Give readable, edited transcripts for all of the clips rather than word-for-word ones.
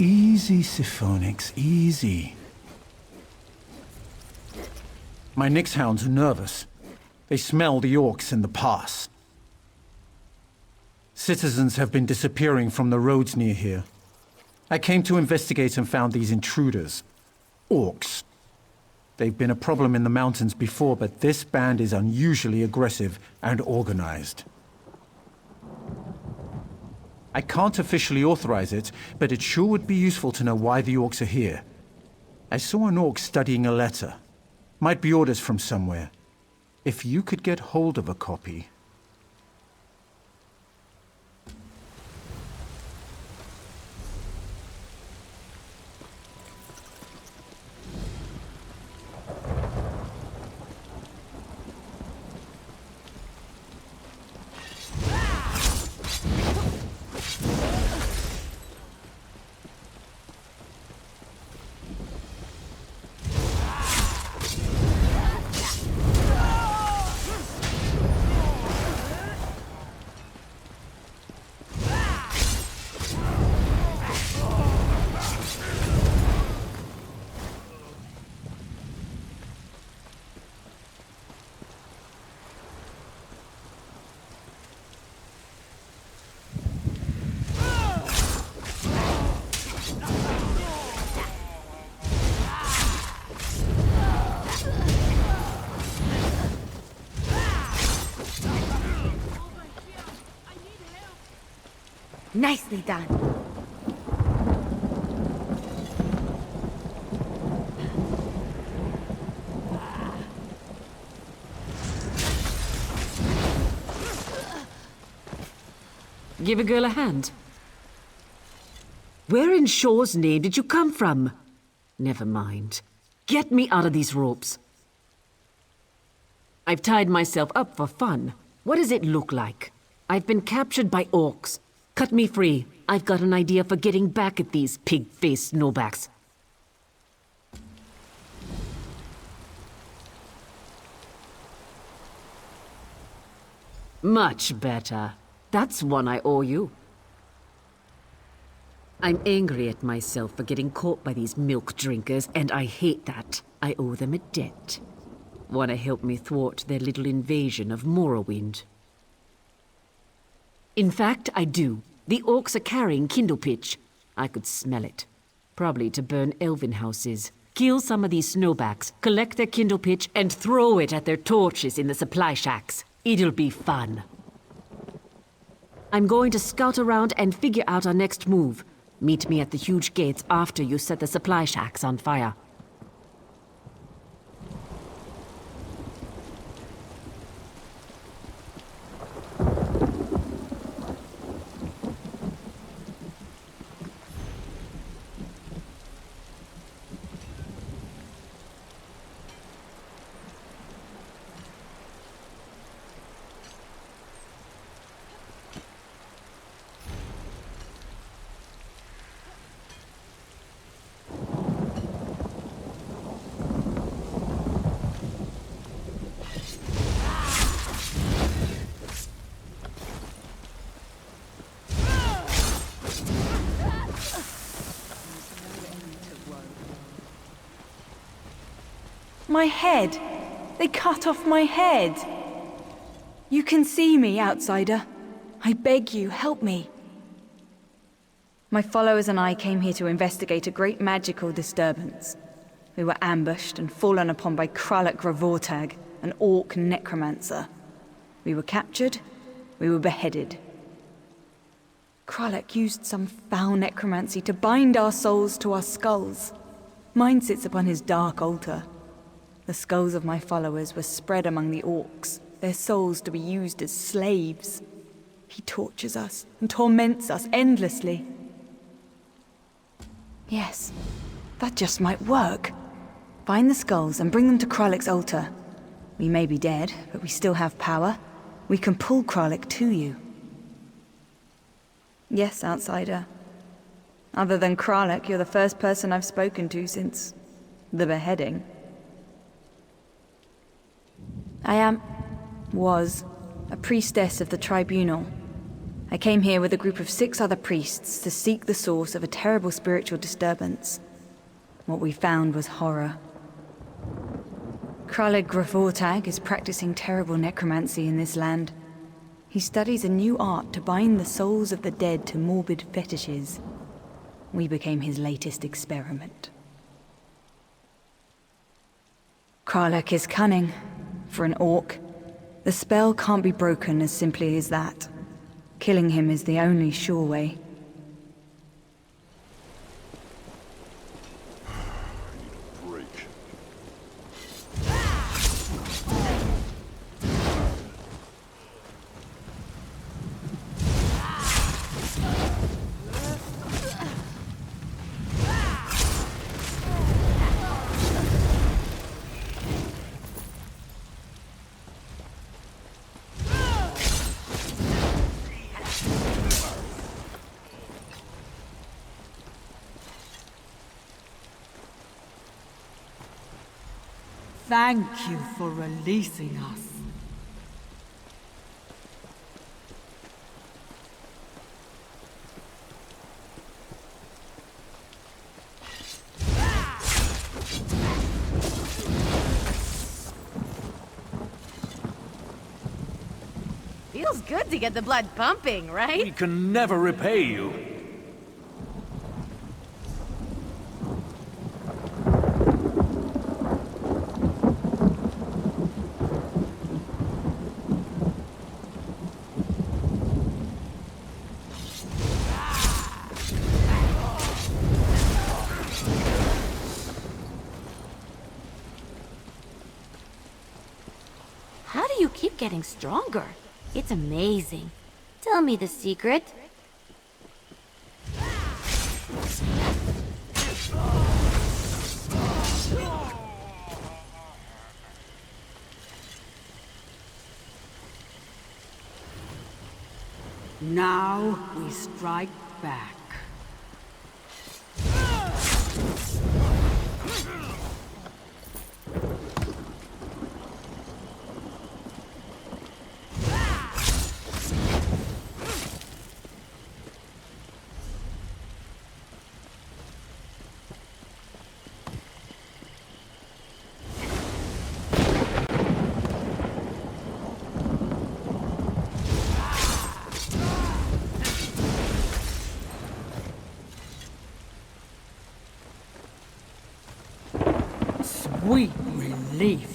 Easy, Siphonix, easy. My Nyx hounds are nervous. They smell the orcs in the past. Citizens have been disappearing from the roads near here. I came to investigate and found these intruders. Orcs. They've been a problem in the mountains before, but this band is unusually aggressive and organized. I can't officially authorize it, but it sure would be useful to know why the orcs are here. I saw an orc studying a letter. Might be orders from somewhere. If you could get hold of a copy... Nicely done. Give a girl a hand. Where in Shaw's name did you come from? Never mind. Get me out of these ropes. I've tied myself up for fun. What does it look like? I've been captured by orcs. Cut me free. I've got an idea for getting back at these pig-faced snowbacks. Much better. That's one I owe you. I'm angry at myself for getting caught by these milk drinkers, and I hate that. I owe them a debt. Want to help me thwart their little invasion of Morrowind? In fact, I do. The orcs are carrying kindle pitch. I could smell it. Probably to burn elven houses. Kill some of these snowbacks, collect their kindle pitch, and throw it at their torches in the supply shacks. It'll be fun. I'm going to scout around and figure out our next move. Meet me at the huge gates after you set the supply shacks on fire. My head! They cut off my head! You can see me, outsider. I beg you, help me. My followers and I came here to investigate a great magical disturbance. We were ambushed and fallen upon by Kralek Ravortag, an orc necromancer. We were captured, we were beheaded. Kralek used some foul necromancy to bind our souls to our skulls. Mine sits upon his dark altar. The skulls of my followers were spread among the orcs, their souls to be used as slaves. He tortures us and torments us endlessly. Yes, that just might work. Find the skulls and bring them to Kralek's altar. We may be dead, but we still have power. We can pull Kralek to you. Yes, outsider. Other than Kralek, you're the first person I've spoken to since the beheading. I was a priestess of the tribunal. I came here with a group of 6 other priests to seek the source of a terrible spiritual disturbance. What we found was horror. Kralig Gravortag is practicing terrible necromancy in this land. He studies a new art to bind the souls of the dead to morbid fetishes. We became his latest experiment. Kralek is cunning. For an orc, the spell can't be broken as simply as that. Killing him is the only sure way. Thank you for releasing us. Feels good to get the blood pumping, right? We can never repay you. How do you keep getting stronger? It's amazing. Tell me the secret. Now we strike back. Sweet relief.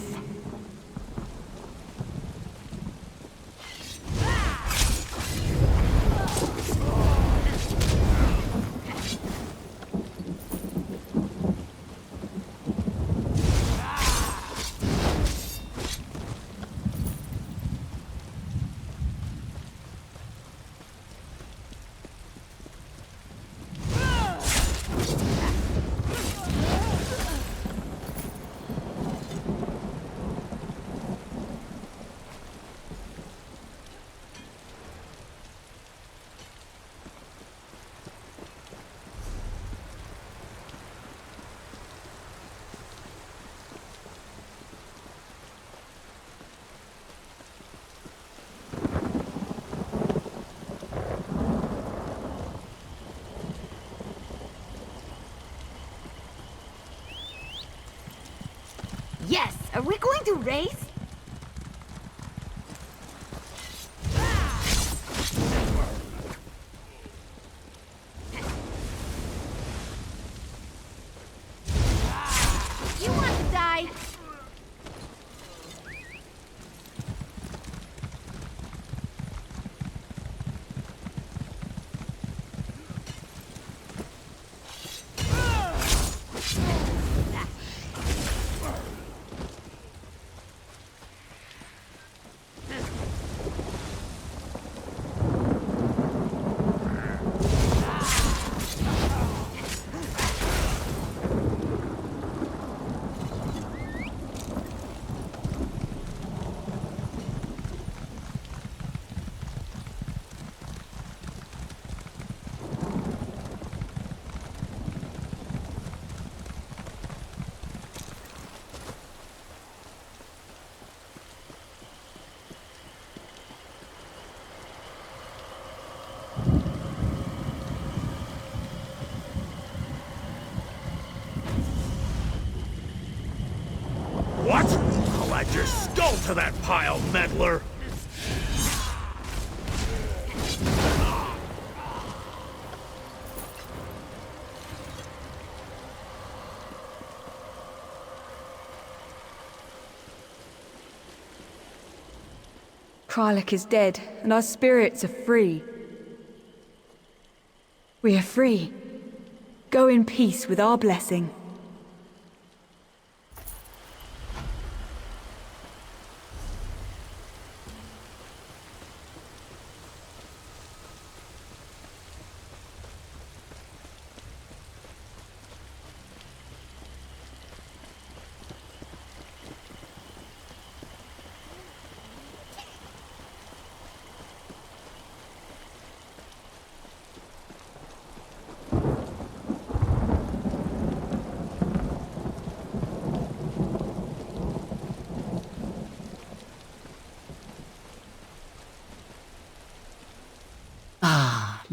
Yes! Are we going to race? You want to die? skull to that pile, meddler! Kralik is dead, and our spirits are free. We are free. Go in peace with our blessing.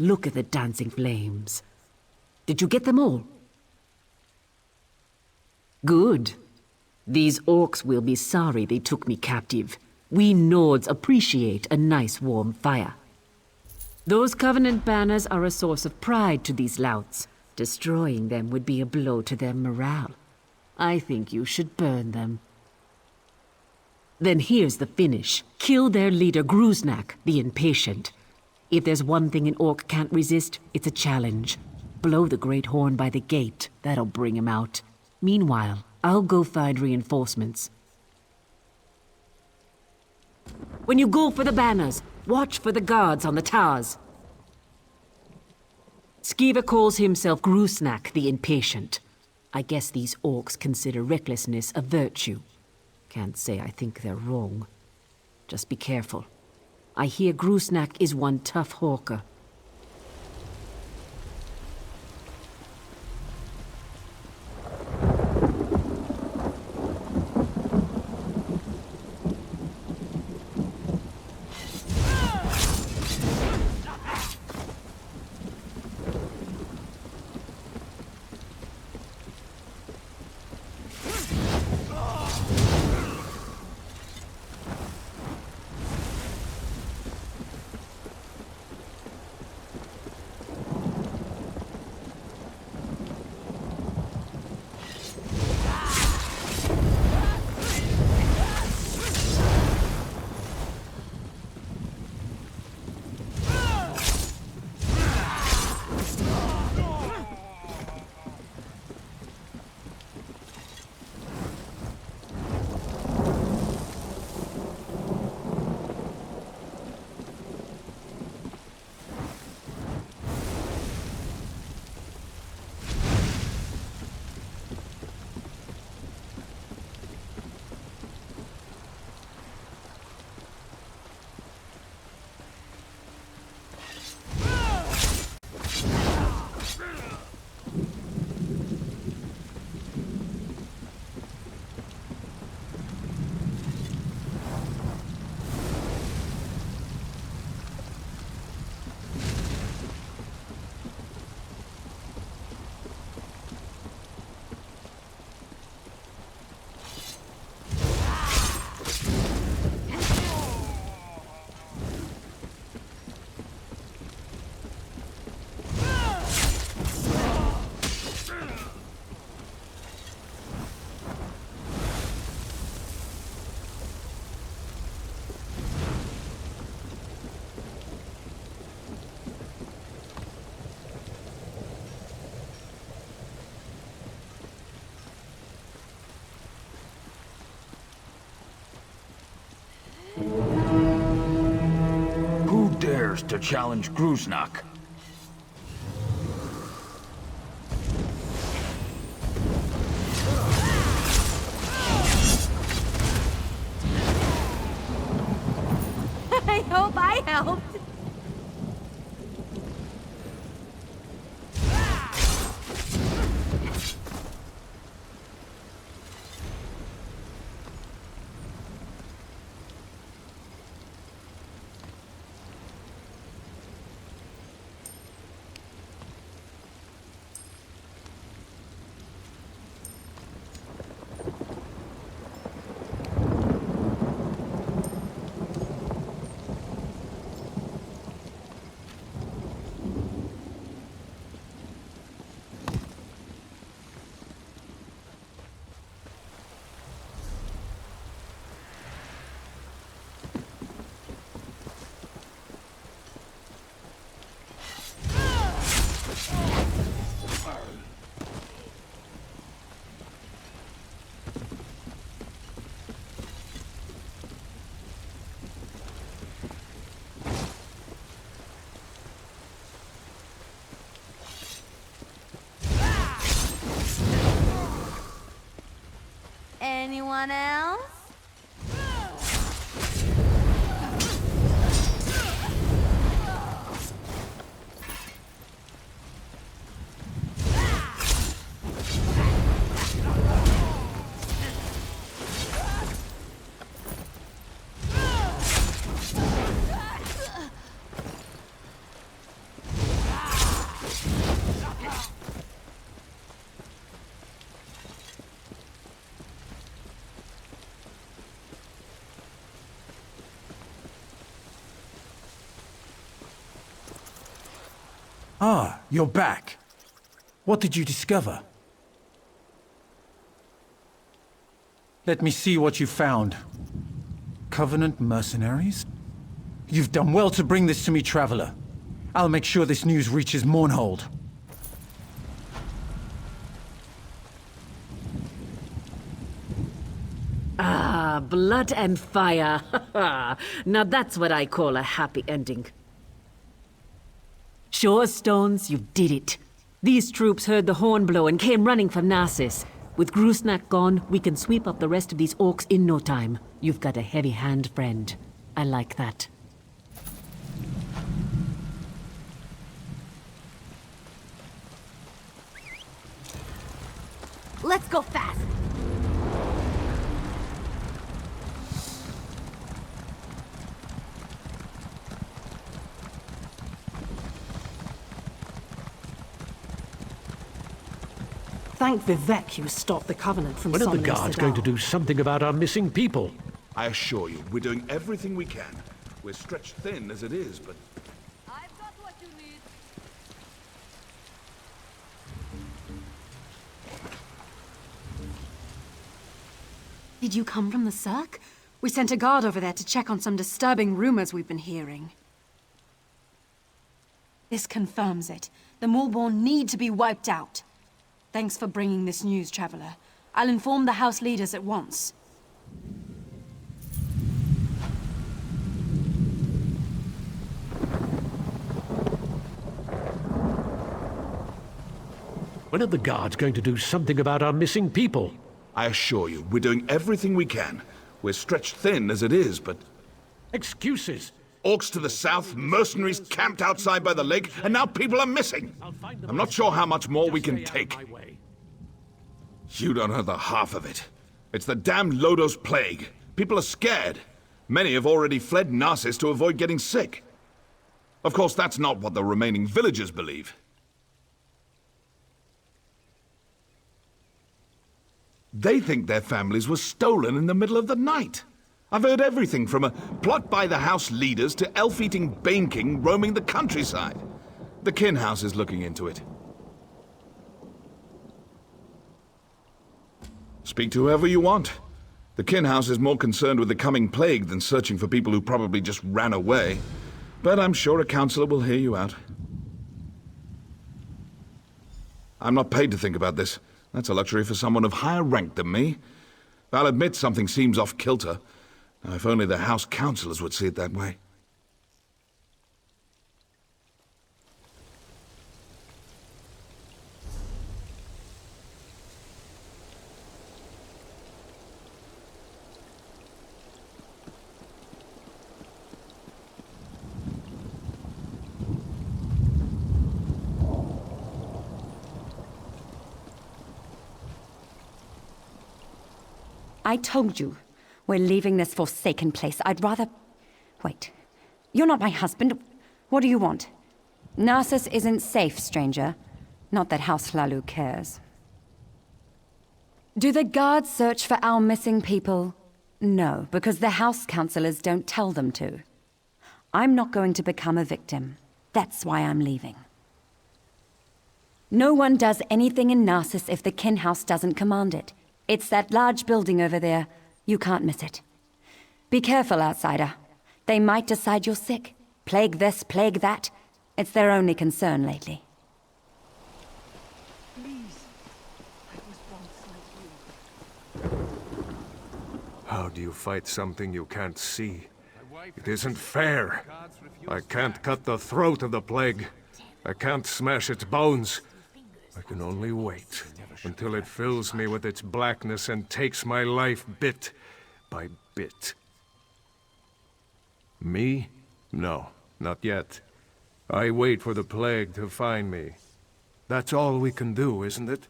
Look at the dancing flames. Did you get them all? Good. These orcs will be sorry they took me captive. We Nords appreciate a nice warm fire. Those Covenant banners are a source of pride to these louts. Destroying them would be a blow to their morale. I think you should burn them. Then here's the finish. Kill their leader Gruznak, the Impatient. If there's one thing an orc can't resist, it's a challenge. Blow the great horn by the gate. That'll bring him out. Meanwhile, I'll go find reinforcements. When you go for the banners, watch for the guards on the towers. Skiva calls himself Gruznak the Impatient. I guess these orcs consider recklessness a virtue. Can't say I think they're wrong. Just be careful. I hear Gruznak is one tough hawker. Who dares to challenge Gruznak? I hope I helped. anyone else? Ah, you're back. What did you discover? Let me see what you found. Covenant mercenaries? You've done well to bring this to me, Traveler. I'll make sure this news reaches Mournhold. Ah, blood and fire. Now that's what I call a happy ending. Sure, Stones, you did it. These troops heard the horn blow and came running from Narsis. With Grusnak gone, we can sweep up the rest of these orcs in no time. You've got a heavy hand, friend. I like that. Let's go fast! Thank Vivek you stopped the Covenant from When are the summoning guards Sadal. going to do something about our missing people? I assure you, we're doing everything we can. We're stretched thin as it is, but... I've got what you need. Did you come from the Cirque? We sent a guard over there to check on some disturbing rumors we've been hearing. This confirms it. The Maulborn need to be wiped out. Thanks for bringing this news, Traveler. I'll inform the House leaders at once. When are the guards going to do something about our missing people? I assure you, we're doing everything we can. We're stretched thin as it is, but... Excuses! Orcs to the south, mercenaries camped outside by the lake, and now people are missing! I'm not sure how much more we can take. You don't know the half of it. It's the damned Lodos plague. People are scared. Many have already fled Narsis to avoid getting sick. Of course, that's not what the remaining villagers believe. They think their families were stolen in the middle of the night. I've heard everything from a plot by the house leaders to elf-eating Bane King roaming the countryside. The Kin House is looking into it. Speak to whoever you want. The Kin House is more concerned with the coming plague than searching for people who probably just ran away. But I'm sure a counselor will hear you out. I'm not paid to think about this. That's a luxury for someone of higher rank than me. I'll admit something seems off-kilter. Now, if only the House Councillors would see it that way. I told you, we're leaving this forsaken place. I'd rather... Wait. You're not my husband. What do you want? Narsis isn't safe, stranger. Not that House Hlaalu cares. Do the guards search for our missing people? No, because the House Councillors don't tell them to. I'm not going to become a victim. That's why I'm leaving. No one does anything in Narsis if the Kin House doesn't command it. It's that large building over there. You can't miss it. Be careful, outsider. They might decide you're sick. Plague this, plague that. It's their only concern lately. How do you fight something you can't see? It isn't fair. I can't cut the throat of the plague. I can't smash its bones. I can only wait until it fills me with its blackness and takes my life bit by bit. Me? No, not yet. I wait for the plague to find me. That's all we can do, isn't it?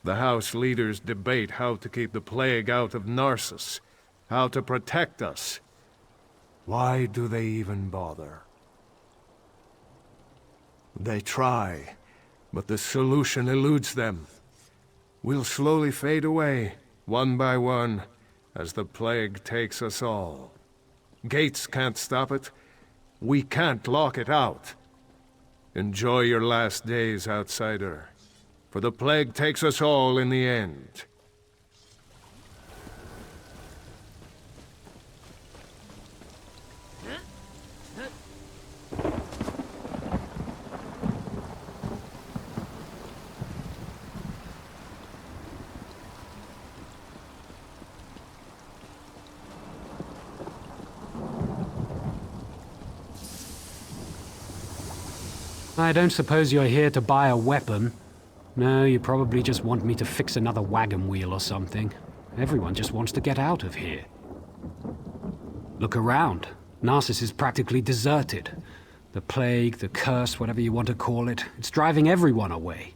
The House leaders debate how to keep the plague out of Narsis, how to protect us. Why do they even bother? They try, but the solution eludes them. We'll slowly fade away, one by one, as the plague takes us all. Gates can't stop it. We can't lock it out. Enjoy your last days, outsider, for the plague takes us all in the end. I don't suppose you're here to buy a weapon. No, you probably just want me to fix another wagon wheel or something. Everyone just wants to get out of here. Look around. Narsis is practically deserted. The plague, the curse, whatever you want to call it, it's driving everyone away.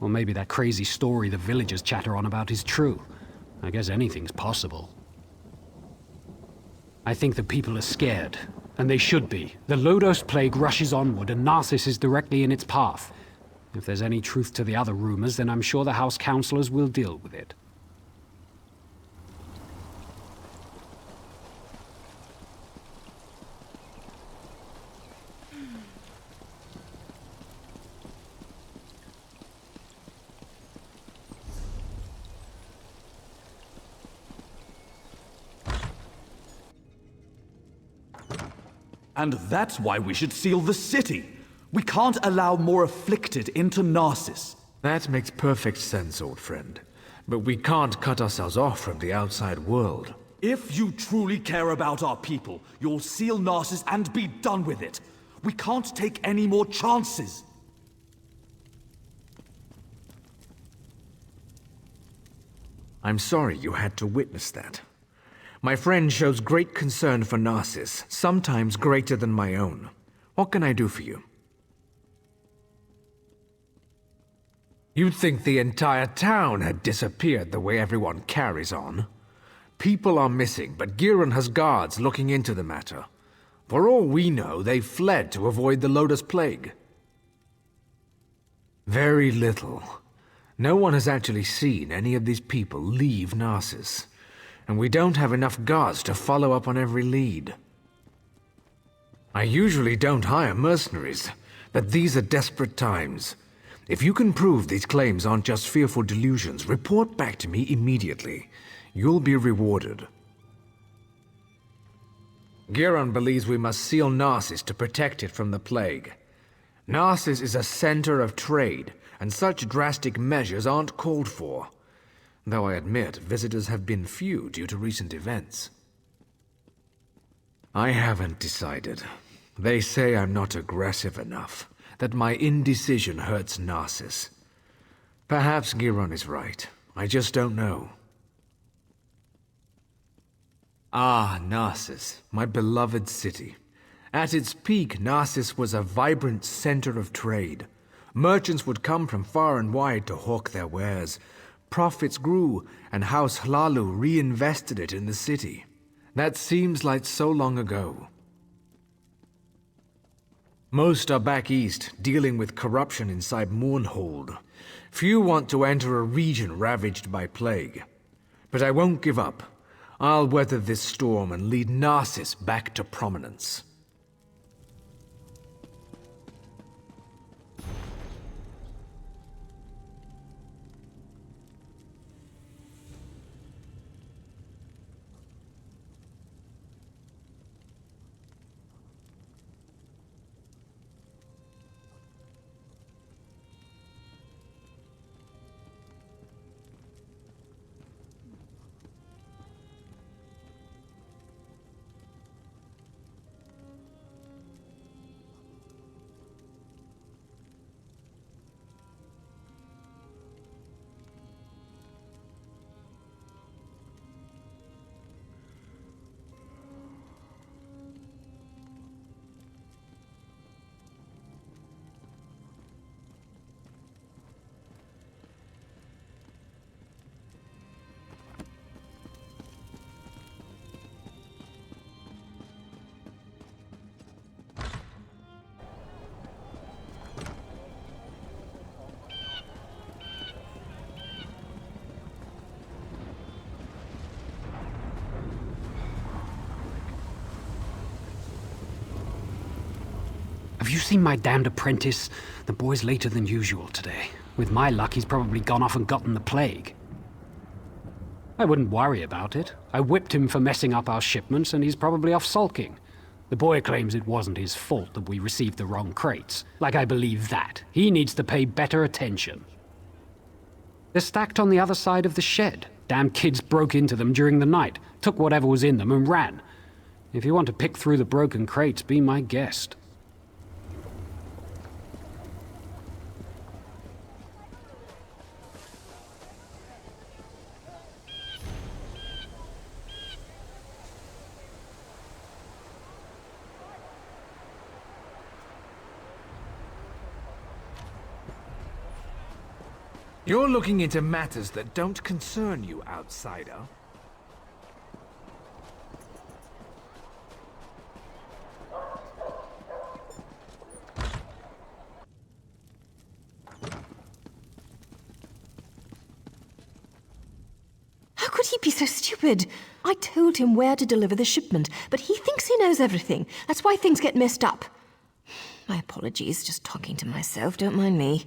Or maybe that crazy story the villagers chatter on about is true. I guess anything's possible. I think the people are scared. And they should be. The Lodos plague rushes onward, and Narsis is directly in its path. If there's any truth to the other rumors, then I'm sure the House Councillors will deal with it. And that's why we should seal the city. We can't allow more afflicted into Narsis. That makes perfect sense, old friend. But we can't cut ourselves off from the outside world. If you truly care about our people, you'll seal Narsis and be done with it. We can't take any more chances. I'm sorry you had to witness that. My friend shows great concern for Narsis, sometimes greater than my own. What can I do for you? You'd think the entire town had disappeared the way everyone carries on. People are missing, but Giran has guards looking into the matter. For all we know, they fled to avoid the Lotus Plague. Very little. No one has actually seen any of these people leave Narsis. And we don't have enough guards to follow up on every lead. I usually don't hire mercenaries, but these are desperate times. If you can prove these claims aren't just fearful delusions, report back to me immediately. You'll be rewarded. Giran believes we must seal Narsis to protect it from the plague. Narsis is a center of trade, and such drastic measures aren't called for. Though I admit, visitors have been few due to recent events. I haven't decided. They say I'm not aggressive enough, that my indecision hurts Narsis. Perhaps Giran is right. I just don't know. Ah, Narsis, my beloved city. At its peak, Narsis was a vibrant center of trade. Merchants would come from far and wide to hawk their wares. Profits grew, and House Hlaalu reinvested it in the city. That seems like so long ago. Most are back east, dealing with corruption inside Mournhold. Few want to enter a region ravaged by plague. But I won't give up. I'll weather this storm and lead Narsis back to prominence. Have you seen my damned apprentice? The boy's later than usual today. With my luck, he's probably gone off and gotten the plague. I wouldn't worry about it. I whipped him for messing up our shipments, and he's probably off sulking. The boy claims it wasn't his fault that we received the wrong crates. Like I believe that. He needs to pay better attention. They're stacked on the other side of the shed. Damn kids broke into them during the night, took whatever was in them and ran. If you want to pick through the broken crates, be my guest. You're looking into matters that don't concern you, outsider. How could he be so stupid? I told him where to deliver the shipment, but he thinks he knows everything. That's why things get messed up. My apologies, just talking to myself, don't mind me.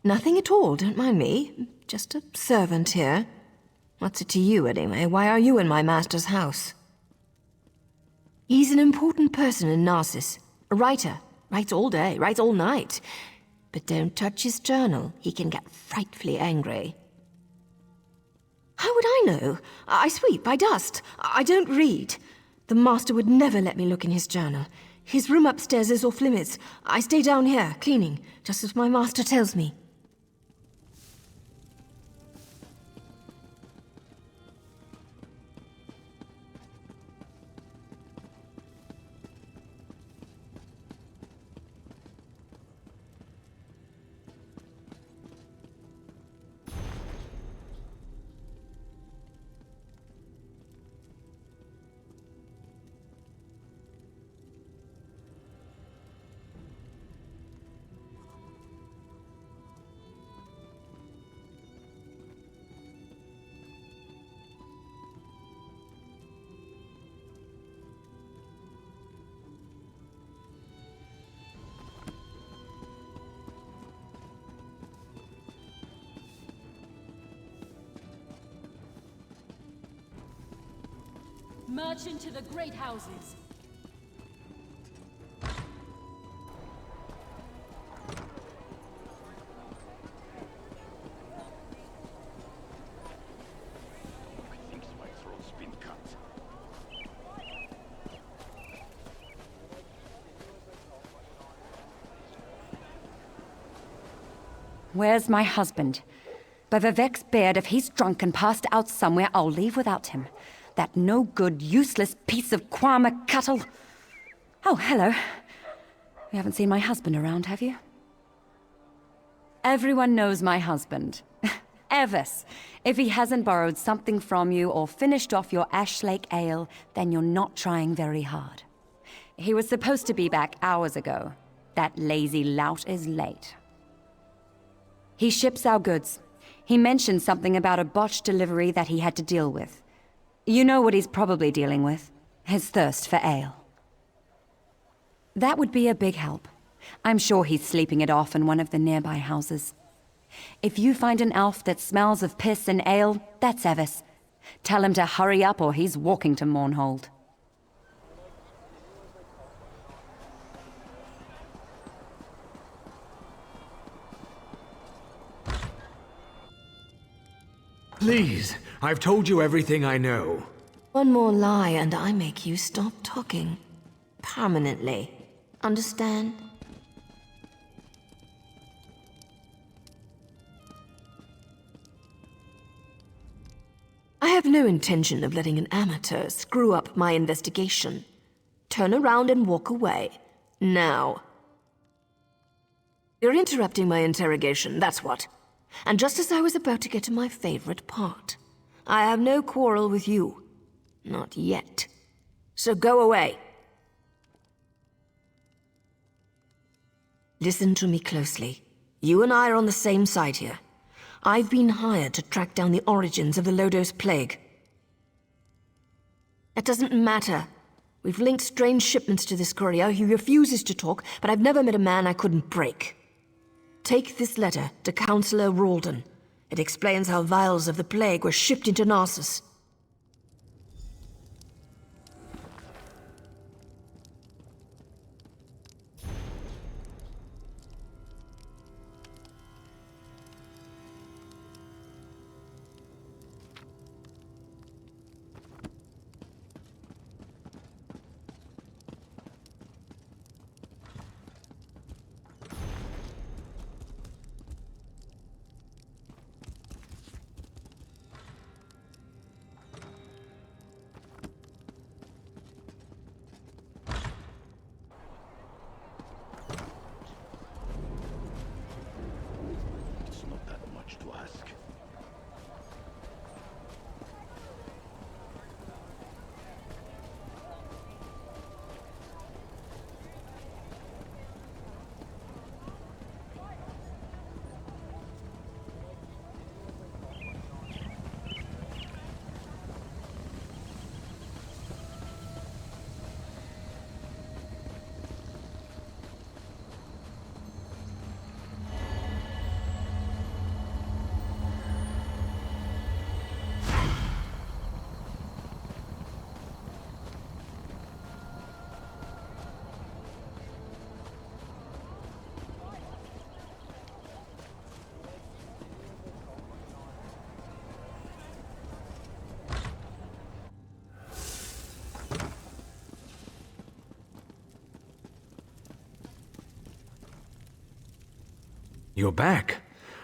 Nothing at all, don't mind me. Just a servant here. What's it to you, anyway? Why are you in my master's house? He's an important person in Narsis. A writer. Writes all day, writes all night. But don't touch his journal. He can get frightfully angry. How would I know? I sweep, I dust. I don't read. The master would never let me look in his journal. His room upstairs is off limits. I stay down here, cleaning, just as my master tells me. March into the great houses. Where's my husband? By Vivek's beard, if he's drunk and passed out somewhere, I'll leave without him. That no-good, useless piece of Kwama cattle. Oh, hello. You haven't seen my husband around, have you? Everyone knows my husband. Evis. If he hasn't borrowed something from you or finished off your Ash Lake ale, then you're not trying very hard. He was supposed to be back hours ago. That lazy lout is late. He ships our goods. He mentioned something about a botched delivery that he had to deal with. You know what he's probably dealing with. His thirst for ale. That would be a big help. I'm sure he's sleeping it off in one of the nearby houses. If you find an elf that smells of piss and ale, that's Evis. Tell him to hurry up or he's walking to Mournhold. Please, I've told you everything I know. One more lie and I make you stop talking. Permanently. Understand? I have no intention of letting an amateur screw up my investigation. Turn around and walk away. Now. You're interrupting my interrogation, that's what. And just as I was about to get to my favorite part. I have no quarrel with you. Not yet. So go away. Listen to me closely. You and I are on the same side here. I've been hired to track down the origins of the Lodos Plague. That doesn't matter. We've linked strange shipments to this courier. He refuses to talk, but I've never met a man I couldn't break. Take this letter to Councillor Ralden. It explains how vials of the plague were shipped into Narsis. You're back.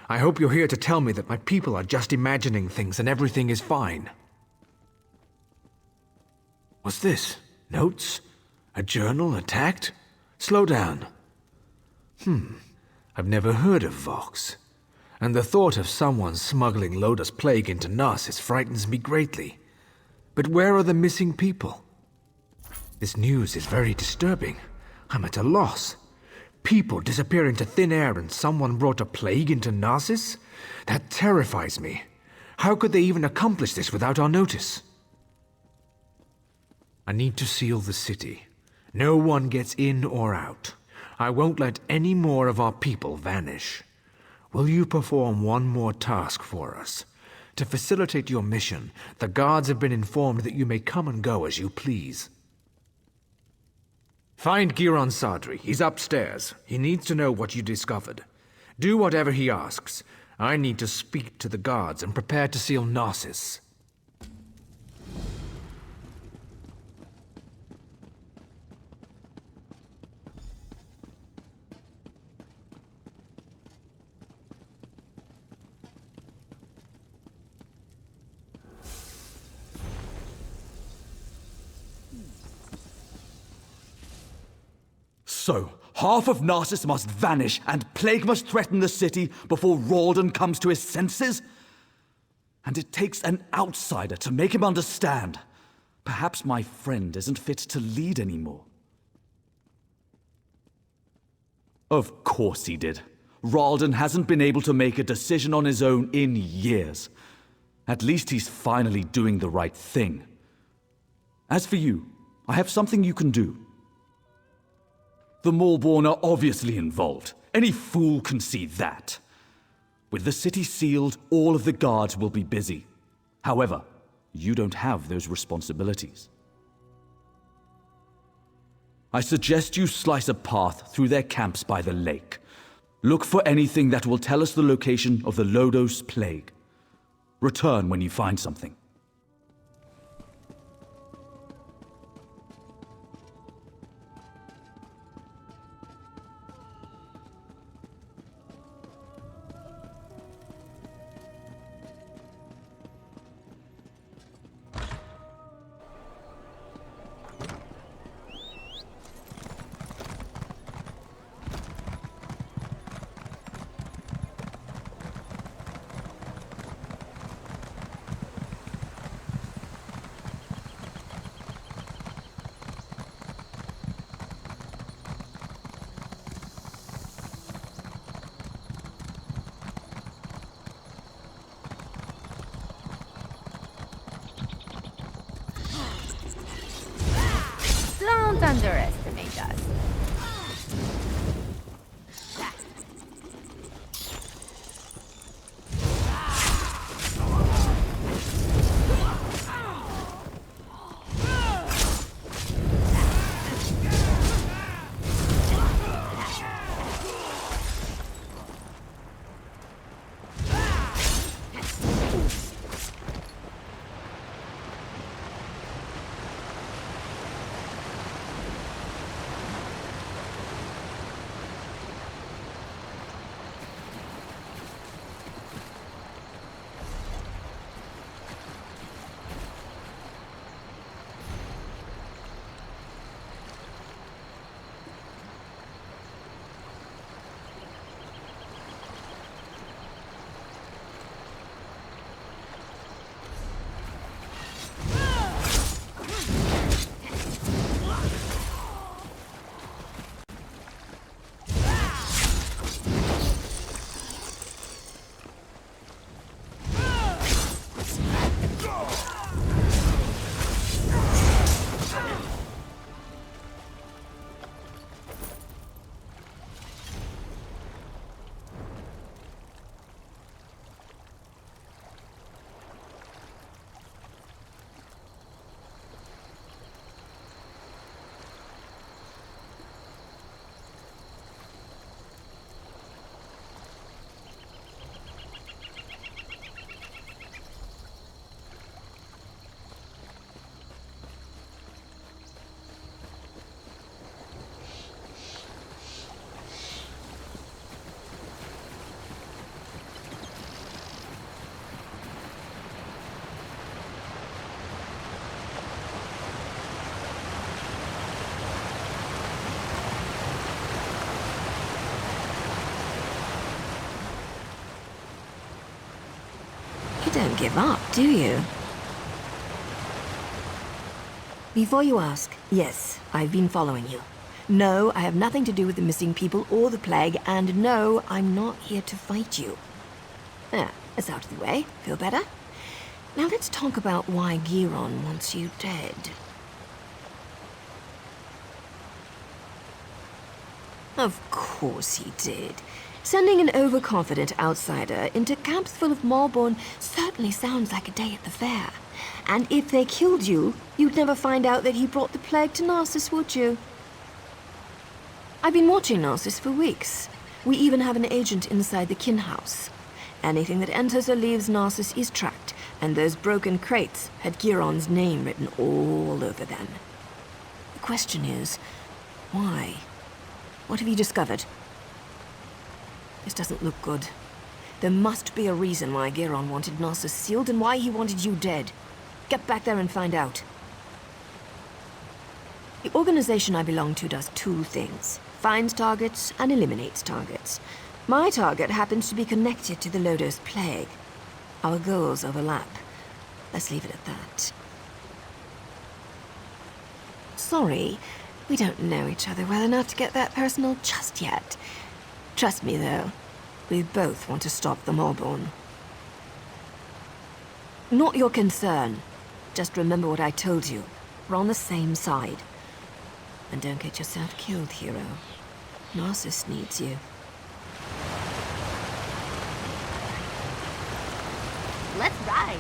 I hope you're here to tell me that my people are just imagining things and everything is fine. What's this? Notes? A journal attacked? Slow down. I've never heard of Vox. And the thought of someone smuggling Loda's plague into Narsis frightens me greatly. But where are the missing people? This news is very disturbing. I'm at a loss. People disappear into thin air and someone brought a plague into Narsis? That terrifies me. How could they even accomplish this without our notice? I need to seal the city. No one gets in or out. I won't let any more of our people vanish. Will you perform one more task for us? To facilitate your mission, the guards have been informed that you may come and go as you please. Find Giron Sadri. He's upstairs. He needs to know what you discovered. Do whatever he asks. I need to speak to the guards and prepare to seal Narsis. So, half of Narsis must vanish and plague must threaten the city before Ralden comes to his senses? And it takes an outsider to make him understand. Perhaps my friend isn't fit to lead anymore. Of course he did. Ralden hasn't been able to make a decision on his own in years. At least he's finally doing the right thing. As for you, I have something you can do. The Maulborn are obviously involved. Any fool can see that. With the city sealed, all of the guards will be busy. However, you don't have those responsibilities. I suggest you slice a path through their camps by the lake. Look for anything that will tell us the location of the Lodos plague. Return when you find something. Don't underestimate us. Don't give up, do you? Before you ask, yes, I've been following you. No, I have nothing to do with the missing people or the plague, and no, I'm not here to fight you. There, it's out of the way. Feel better? Now let's talk about why Giron wants you dead. Of course he did. Sending an overconfident outsider into camps full of Maulborn certainly sounds like a day at the fair. And if they killed you, you'd never find out that he brought the plague to Narsis, would you? I've been watching Narsis for weeks. We even have an agent inside the kin house. Anything that enters or leaves Narsis is tracked, and those broken crates had Giron's name written all over them. The question is, why? What have you discovered? This doesn't look good. There must be a reason why Giron wanted Narsis sealed and why he wanted you dead. Get back there and find out. The organization I belong to does two things. Finds targets and eliminates targets. My target happens to be connected to the Lodo's plague. Our goals overlap. Let's leave it at that. Sorry, we don't know each other well enough to get that personal just yet. Trust me, though. We both want to stop the Maulborn. Not your concern. Just remember what I told you. We're on the same side. And don't get yourself killed, hero. Narsis needs you. Let's ride.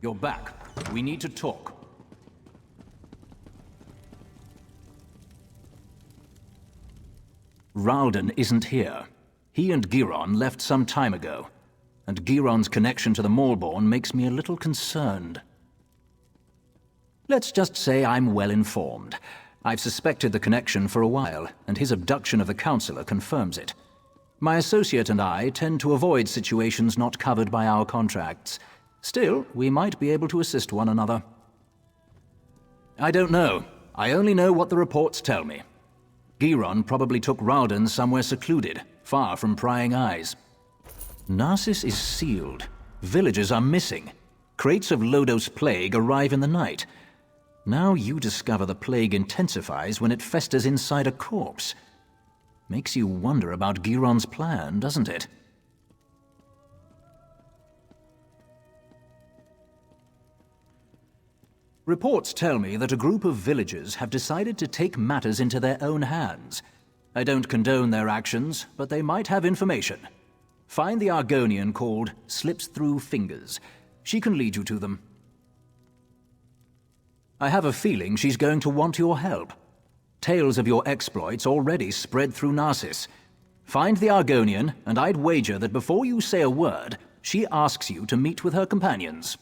You're back. We need to talk. Ralden isn't here. He and Giron left some time ago, and Giron's connection to the Maulborn makes me a little concerned. Let's just say I'm well informed. I've suspected the connection for a while, and his abduction of the Councillor confirms it. My associate and I tend to avoid situations not covered by our contracts. Still, we might be able to assist one another. I don't know. I only know what the reports tell me. Giron probably took Ralden somewhere secluded, far from prying eyes. Narsis is sealed. Villagers are missing. Crates of Lodos plague arrive in the night. Now you discover the plague intensifies when it festers inside a corpse. Makes you wonder about Giron's plan, doesn't it? Reports tell me that a group of villagers have decided to take matters into their own hands. I don't condone their actions, but they might have information. Find the Argonian called Slips Through Fingers. She can lead you to them. I have a feeling she's going to want your help. Tales of your exploits already spread through Narsis. Find the Argonian, and I'd wager that before you say a word, she asks you to meet with her companions.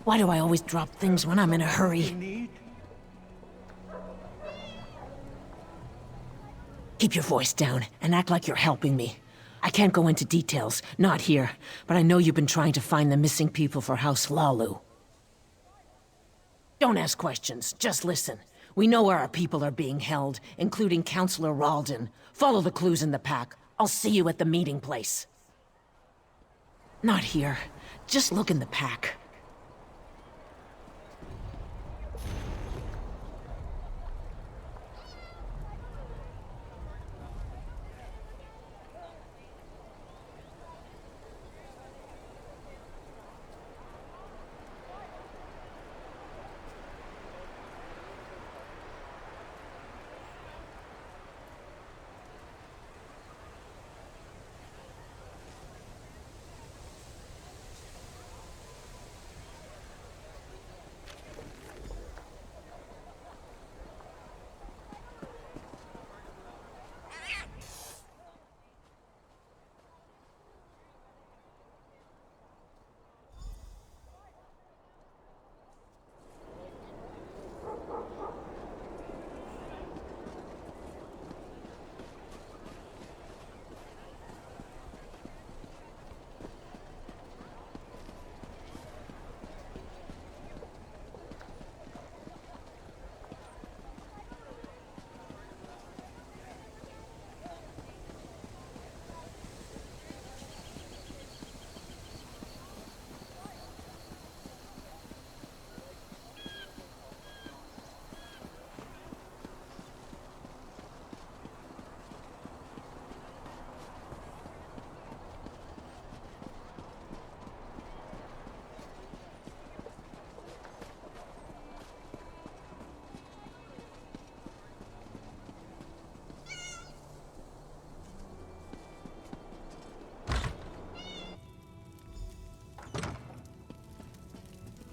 Why do I always drop things when I'm in a hurry? Keep your voice down and act like you're helping me. I can't go into details, not here, but I know you've been trying to find the missing people for House Hlaalu. Don't ask questions, just listen. We know where our people are being held, including Councillor Ralden. Follow the clues in the pack. I'll see you at the meeting place. Not here. Just look in the pack.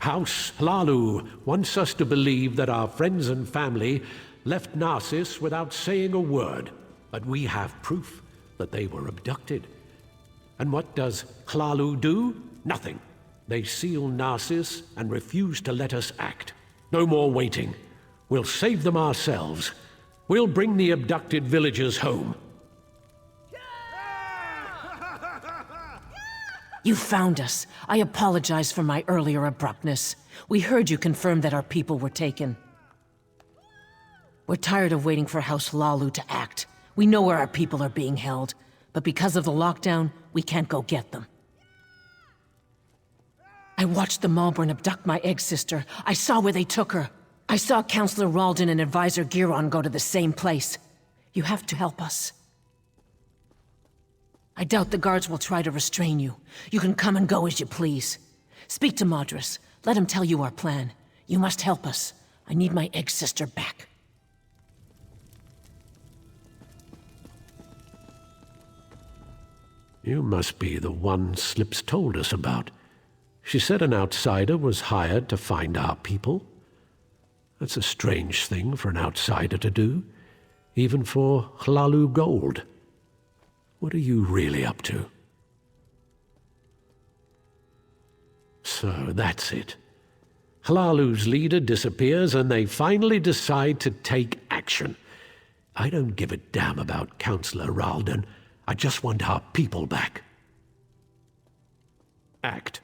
House Hlaalu wants us to believe that our friends and family left Narsis without saying a word, but we have proof that they were abducted. And what does Hlaalu do? Nothing. They seal Narsis and refuse to let us act. No more waiting. We'll save them ourselves. We'll bring the abducted villagers home. You found us. I apologize for my earlier abruptness. We heard you confirm that our people were taken. We're tired of waiting for House Hlaalu to act. We know where our people are being held, but because of the lockdown, we can't go get them. I watched the Maulborn abduct my egg sister. I saw where they took her. I saw Councillor Ralden and Advisor Giron go to the same place. You have to help us. I doubt the guards will try to restrain you. You can come and go as you please. Speak to Madras. Let him tell you our plan. You must help us. I need my egg-sister back. You must be the one Slips told us about. She said an outsider was hired to find our people. That's a strange thing for an outsider to do, even for Hlaalu gold. What are you really up to? So that's it. Hlaalu's leader disappears and they finally decide to take action. I don't give a damn about Councillor Ralden. I just want our people back. Act.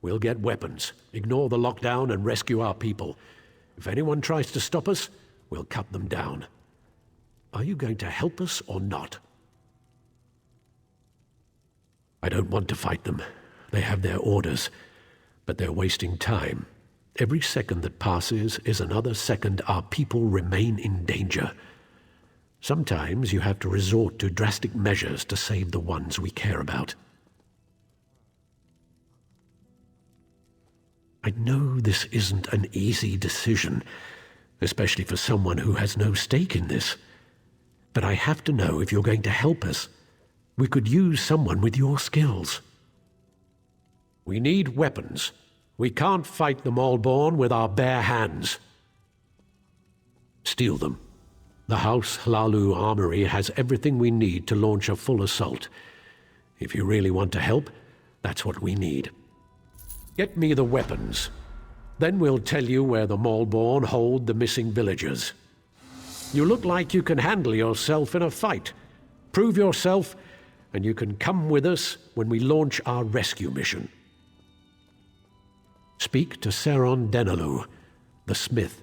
We'll get weapons, ignore the lockdown and rescue our people. If anyone tries to stop us, we'll cut them down. Are you going to help us or not? I don't want to fight them. They have their orders, but they're wasting time. Every second that passes is another second our people remain in danger. Sometimes you have to resort to drastic measures to save the ones we care about. I know this isn't an easy decision, especially for someone who has no stake in this. But I have to know if you're going to help us. We could use someone with your skills. We need weapons. We can't fight the Maulborn with our bare hands. Steal them. The House Hlaalu armory has everything we need to launch a full assault. If you really want to help, that's what we need. Get me the weapons. Then we'll tell you where the Maulborn hold the missing villagers. You look like you can handle yourself in a fight. Prove yourself, and you can come with us when we launch our rescue mission. Speak to Seron Denalu, the smith.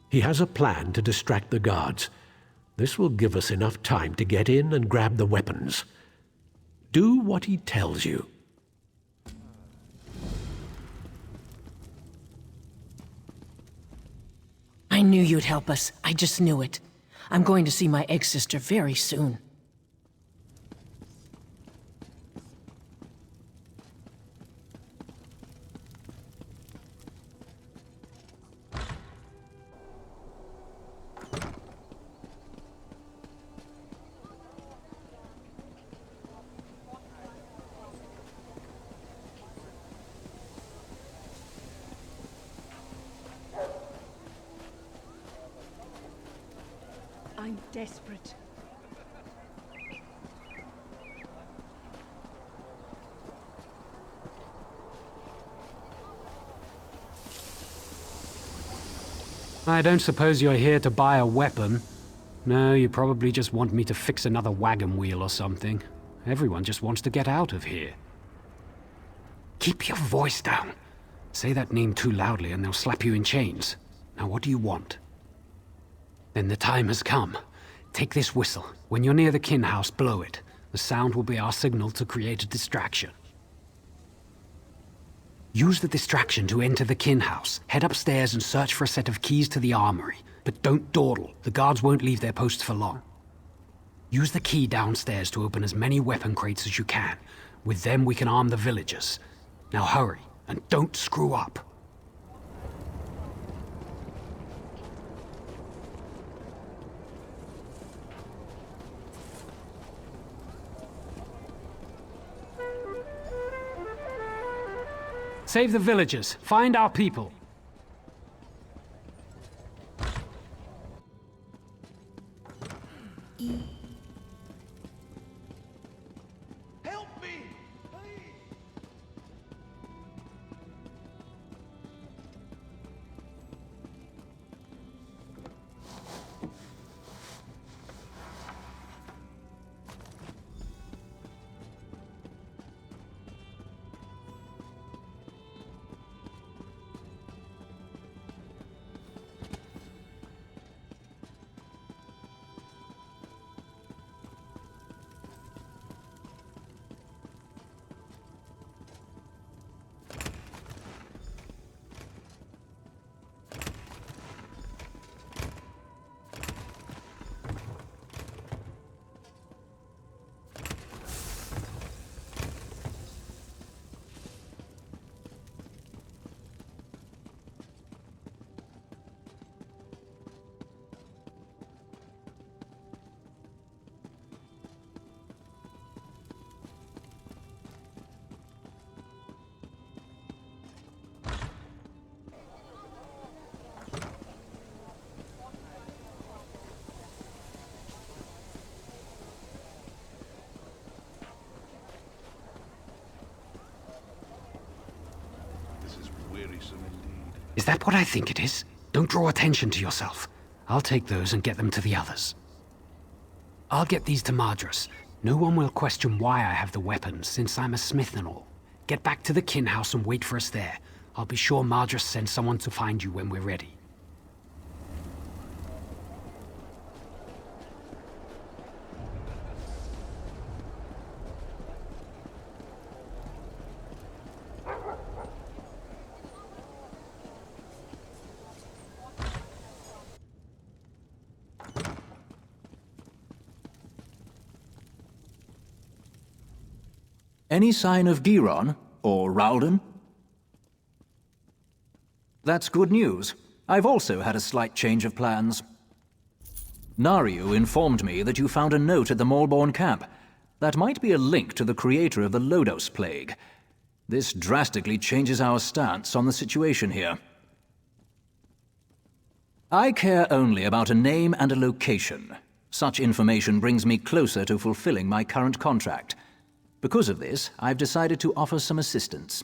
He has a plan to distract the guards. This will give us enough time to get in and grab the weapons. Do what he tells you. I knew you'd help us. I just knew it. I'm going to see my egg-sister very soon. I'm desperate. I don't suppose you're here to buy a weapon. No, you probably just want me to fix another wagon wheel or something. Everyone just wants to get out of here. Keep your voice down. Say that name too loudly and they'll slap you in chains. Now what do you want? Then the time has come. Take this whistle. When you're near the kin house, blow it. The sound will be our signal to create a distraction. Use the distraction to enter the kin house. Head upstairs and search for a set of keys to the armory. But don't dawdle. The guards won't leave their posts for long. Use the key downstairs to open as many weapon crates as you can. With them we can arm the villagers. Now hurry, and don't screw up. Save the villagers. Find our people. Help me! Is that what I think it is? Don't draw attention to yourself. I'll take those and get them to the others. I'll get these to Madras. No one will question why I have the weapons, since I'm a smith and all. Get back to the kin house and wait for us there. I'll be sure Madras sends someone to find you when we're ready. Any sign of Giron or Ralden? That's good news. I've also had a slight change of plans. Nariu informed me that you found a note at the Malborn camp. That might be a link to the creator of the Lodos plague. This drastically changes our stance on the situation here. I care only about a name and a location. Such information brings me closer to fulfilling my current contract. Because of this, I've decided to offer some assistance.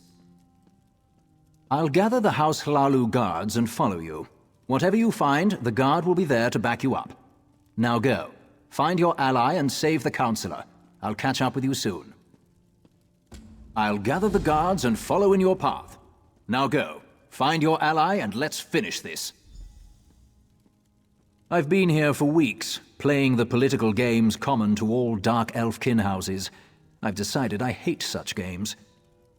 I'll gather the House Hlaalu guards and follow you. Whatever you find, the guard will be there to back you up. Now go. Find your ally and save the Counselor. I'll catch up with you soon. I'll gather the guards and follow in your path. Now go. Find your ally and let's finish this. I've been here for weeks, playing the political games common to all Dark Elf kin houses. I've decided I hate such games.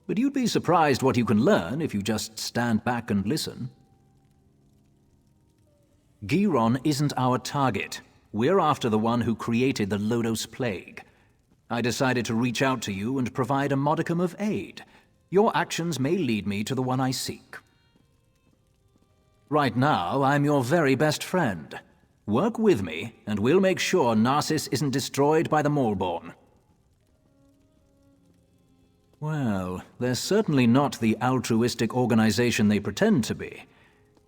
But you'd be surprised what you can learn if you just stand back and listen. Giron isn't our target. We're after the one who created the Lodos plague. I decided to reach out to you and provide a modicum of aid. Your actions may lead me to the one I seek. Right now, I'm your very best friend. Work with me, and we'll make sure Narsis isn't destroyed by the Malborn. Well, they're certainly not the altruistic organization they pretend to be.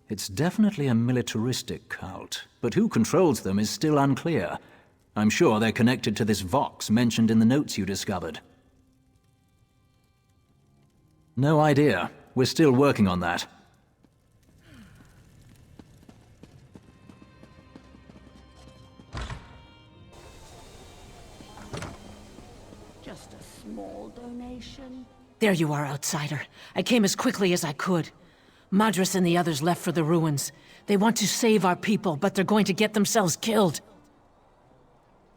It's definitely a militaristic cult, but who controls them is still unclear. I'm sure they're connected to this Vox mentioned in the notes you discovered. No idea. We're still working on that. Just a small donation. There you are, outsider. I came as quickly as I could. Madras and the others left for the ruins. They want to save our people, but they're going to get themselves killed.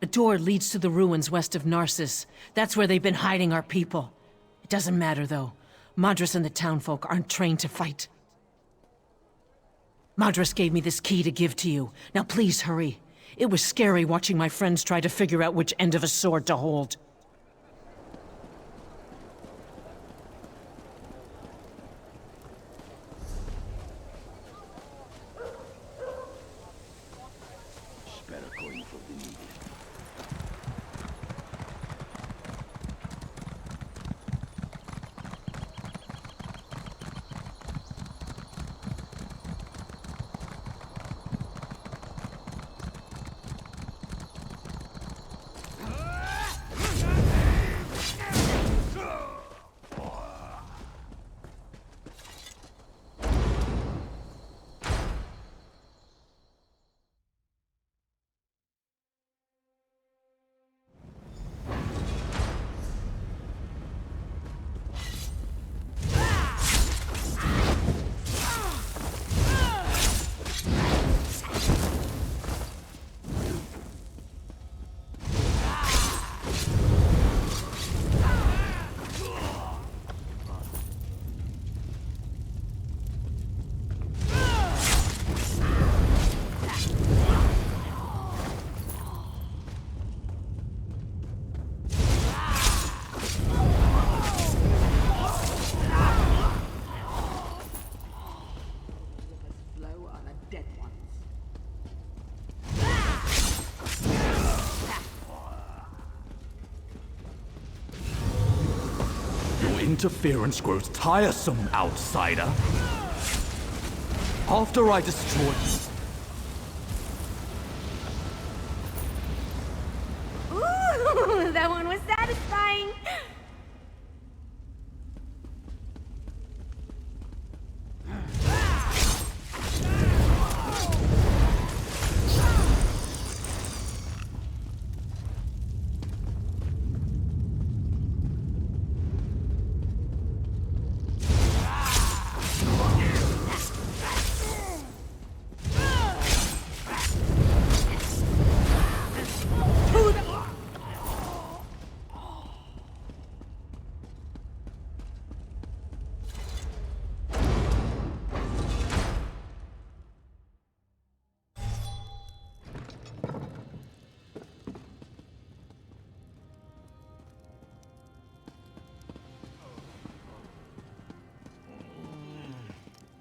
A door leads to the ruins west of Narsis. That's where they've been hiding our people. It doesn't matter, though. Madras and the townfolk aren't trained to fight. Madras gave me this key to give to you. Now please hurry. It was scary watching my friends try to figure out which end of a sword to hold. Interference grows tiresome, outsider. After I destroy you... Ooh, that one was satisfying.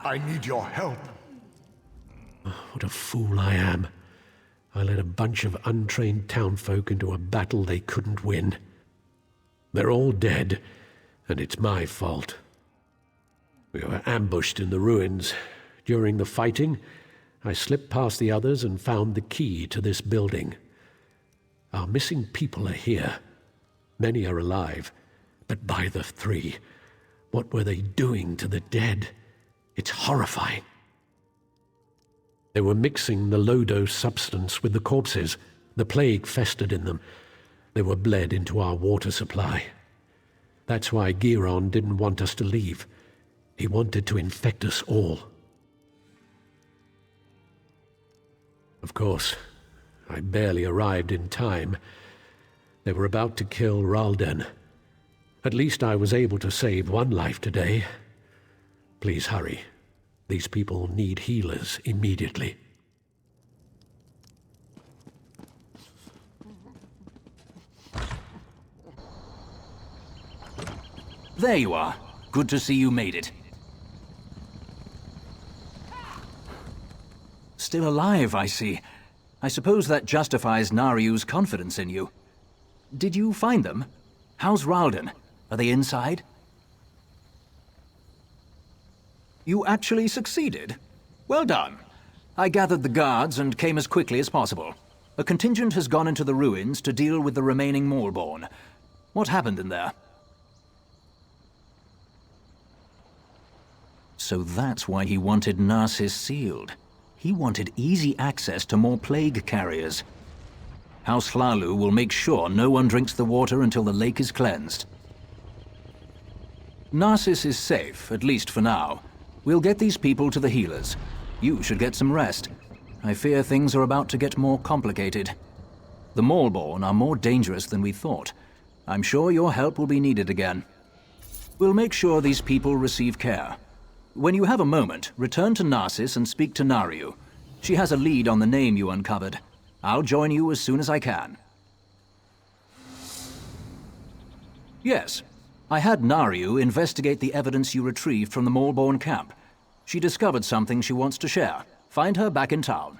I need your help. What a fool I am. I led a bunch of untrained townfolk into a battle they couldn't win. They're all dead, and it's my fault. We were ambushed in the ruins. During the fighting, I slipped past the others and found the key to this building. Our missing people are here. Many are alive, but by the three, what were they doing to the dead? It's horrifying. They were mixing the low-dose substance with the corpses. The plague festered in them. They were bled into our water supply. That's why Giron didn't want us to leave. He wanted to infect us all. Of course, I barely arrived in time. They were about to kill Ralden. At least I was able to save one life today. Please hurry. These people need healers immediately. There you are. Good to see you made it. Still alive, I see. I suppose that justifies Nariu's confidence in you. Did you find them? How's Ralden? Are they inside? You actually succeeded? Well done. I gathered the guards and came as quickly as possible. A contingent has gone into the ruins to deal with the remaining Maulborn. What happened in there? So that's why he wanted Narsis sealed. He wanted easy access to more plague carriers. House Hlaalu will make sure no one drinks the water until the lake is cleansed. Narsis is safe, at least for now. We'll get these people to the healers. You should get some rest. I fear things are about to get more complicated. The Maulborn are more dangerous than we thought. I'm sure your help will be needed again. We'll make sure these people receive care. When you have a moment, return to Narsis and speak to Nariu. She has a lead on the name you uncovered. I'll join you as soon as I can. Yes. I had Nariu investigate the evidence you retrieved from the Maulborn camp. She discovered something she wants to share. Find her back in town.